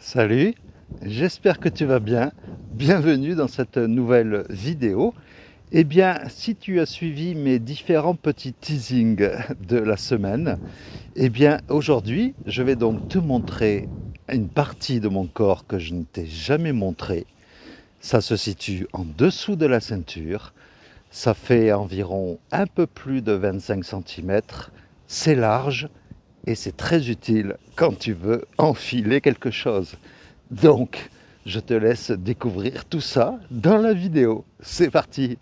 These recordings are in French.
Salut, j'espère que tu vas bien. Bienvenue dans cette nouvelle vidéo. Eh bien, si tu as suivi mes différents petits teasings de la semaine, eh bien aujourd'hui, je vais donc te montrer une partie de mon corps que je ne t'ai jamais montré. Ça se situe en dessous de la ceinture. Ça fait environ un peu plus de 25 cm. C'est large et c'est très utile quand tu veux enfiler quelque chose. Donc, je te laisse découvrir tout ça dans la vidéo. C'est parti!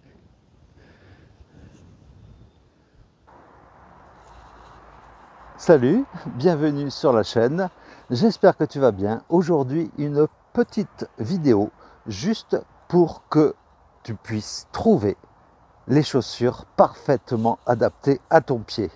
Salut, bienvenue sur la chaîne. J'espère que tu vas bien. Aujourd'hui, une petite vidéo juste pour que tu puisses trouver les chaussures parfaitement adaptées à ton pied,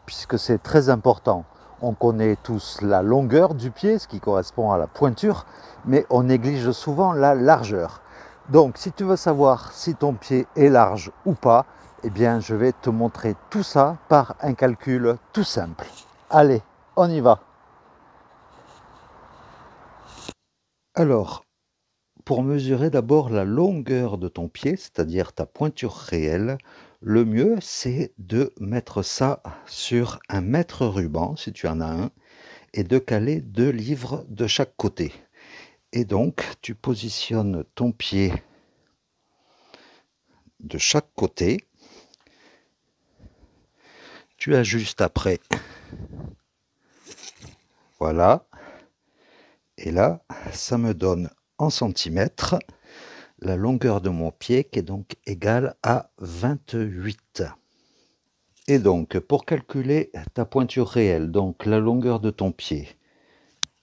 puisque c'est très important. On connaît tous la longueur du pied, ce qui correspond à la pointure, mais on néglige souvent la largeur. Donc, si tu veux savoir si ton pied est large ou pas, eh bien, je vais te montrer tout ça par un calcul tout simple. Allez, on y va. Alors, pour mesurer d'abord la longueur de ton pied, c'est-à-dire ta pointure réelle, le mieux c'est de mettre ça sur un mètre ruban, si tu en as un, et de caler 2 livres de chaque côté. Et donc, tu positionnes ton pied de chaque côté, tu ajustes après, voilà, et là, ça me donne en centimètres la longueur de mon pied qui est donc égale à 28. Et donc, pour calculer ta pointure réelle, donc la longueur de ton pied,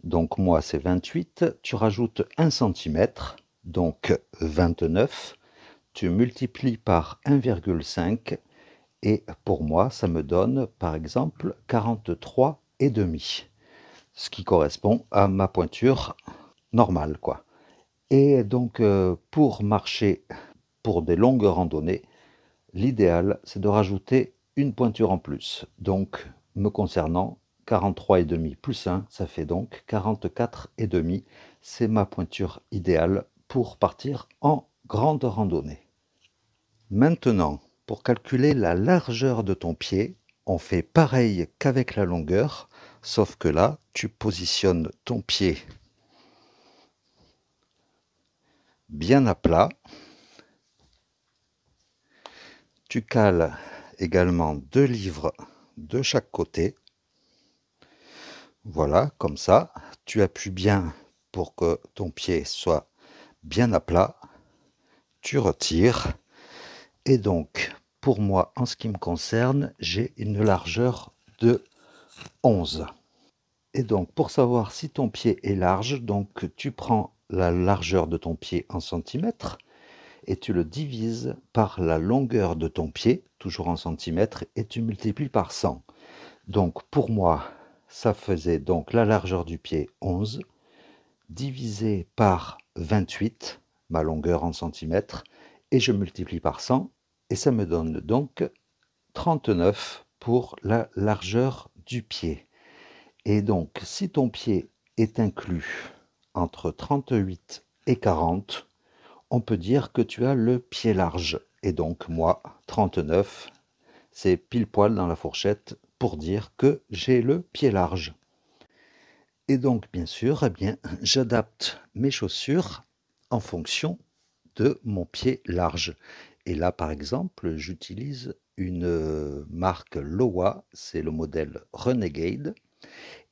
donc moi c'est 28, tu rajoutes 1 cm, donc 29, tu multiplies par 1,5 et pour moi ça me donne par exemple 43,5, ce qui correspond à ma pointure normale, quoi. Et donc pour marcher pour des longues randonnées, l'idéal c'est de rajouter une pointure en plus. Donc me concernant, 43,5 plus 1, ça fait donc 44,5. C'est ma pointure idéale pour partir en grande randonnée. Maintenant, pour calculer la largeur de ton pied, on fait pareil qu'avec la longueur, sauf que là, tu positionnes ton pied bien à plat. Tu cales également 2 livres de chaque côté. Voilà, comme ça. Tu appuies bien pour que ton pied soit bien à plat. Tu retires. Et donc, pour moi, en ce qui me concerne, j'ai une largeur de 11. Et donc, pour savoir si ton pied est large, donc tu prends la largeur de ton pied en centimètres et tu le divises par la longueur de ton pied, toujours en centimètres, et tu multiplies par 100. Donc, pour moi, ça faisait donc la largeur du pied 11, divisé par 28, ma longueur en centimètres, et je multiplie par 100, et ça me donne donc 39 pour la largeur du pied. Et donc, si ton pied est inclus entre 38 et 40, on peut dire que tu as le pied large. Et donc, moi, 39, c'est pile poil dans la fourchette pour dire que j'ai le pied large. Et donc, bien sûr, eh bien, j'adapte mes chaussures en fonction de mon pied large. Et là, par exemple, j'utilise une marque Lowa, c'est le modèle Renegade.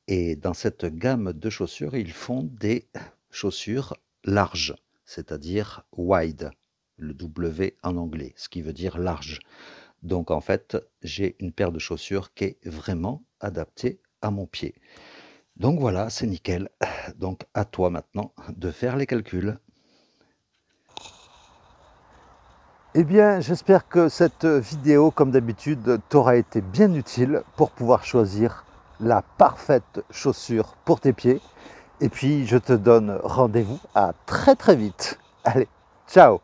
Et dans cette gamme de chaussures, ils font des chaussures larges, c'est-à-dire wide, le W en anglais, ce qui veut dire large. Donc en fait, j'ai une paire de chaussures qui est vraiment adaptée à mon pied. Donc voilà, c'est nickel. Donc à toi maintenant de faire les calculs. Eh bien, j'espère que cette vidéo, comme d'habitude, t'aura été bien utile pour pouvoir choisir la parfaite chaussure pour tes pieds. Et puis, je te donne rendez-vous à très très vite. Allez, ciao!